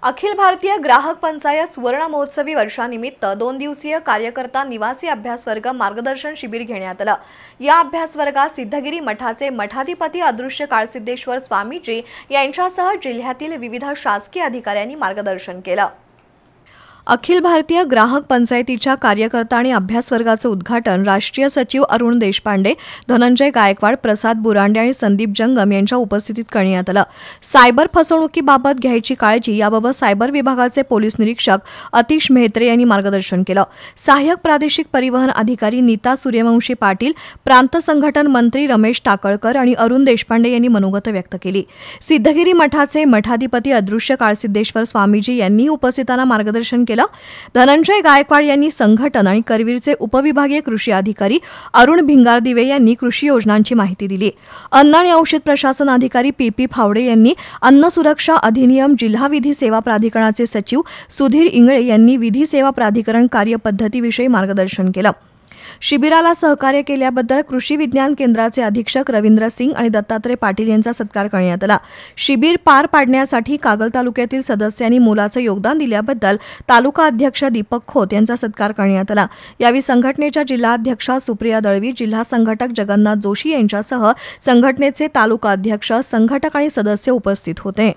अखिल भारतीय ग्राहक पंचायत सुवर्ण महोत्सवी वर्षानिमित्त 2 दिवसीय कार्यकर्ता निवासी अभ्यास वर्ग मार्गदर्शन शिबिर घेण्यात आलं। या अभ्यास वर्गात सिद्धगिरी मठाचे मठाधिपती अदृश्य काळसिद्धेश्वर स्वामीजी यांच्यासह जिल्ह्यातील विविध शासकीय अधिकाऱ्यांनी मार्गदर्शन केलं। अखिल भारतीय ग्राहक पंचायतीच्या कार्यकर्ता आणि अभ्यास वर्गाचं उद्घाटन राष्ट्रीय सचिव अरुण देशपांडे, धनंजय गायकवाड, प्रसाद बुरांडे आणि संदीप जंगम यांच्या उपस्थितीत करण्यात आलं। सायबर फसवणुकीबाबत घ्यायची काळजी याबाबत सायबर विभागाचे पोलीस निरीक्षक अतिश मेहत्रे यांनी मार्गदर्शन केलं। सहाय्यक प्रादेशिक परिवहन अधिकारी नीता सूर्यवंशी पाटील, प्रांत संघटन मंत्री रमेश टाकळकर आणि अरुण देशपांडे यांनी मनोगत व्यक्त केली। सिद्धगिरी मठाचे मठाधिपती अदृश्य काळसिद्धेश्वर स्वामीजी यांनी उपस्थितांना मार्गदर्शन केलं। धनंजय गायकवाड यांनी संघटन आणि करवीरचे उपविभागीय कृषी अधिकारी अरुण भिंगारदिवे यांनी कृषी योजनांची माहिती दिली। अन्न आणि औषध प्रशासन अधिकारी पी फावडे यांनी अन्न सुरक्षा अधिनियम, जिल्हा विधी सेवा प्राधिकरणाचे सचिव सुधीर इंगळे यांनी विधी सेवा प्राधिकरण कार्यपद्धतीविषयी मार्गदर्शन केलं। शिबिराला सहकार्य केल्याबद्दल कृषी विज्ञान केंद्राचे अधीक्षक रवींद्र सिंग आणि दत्तात्रय पाटील यांचा सत्कार करण्यात आला। शिबिर पार पाडण्यासाठी कागल तालुक्यातील सदस्यांनी मोलाचं योगदान दिल्याबद्दल तालुका अध्यक्ष दीपक खोत यांचा सत्कार करण्यात आला। यावेळी संघटनेच्या जिल्हाध्यक्षा सुप्रिया दळवी, जिल्हा संघटक जगन्नाथ जोशी यांच्यासह संघटनेचे तालुका अध्यक्ष, संघटक आणि सदस्य उपस्थित होते।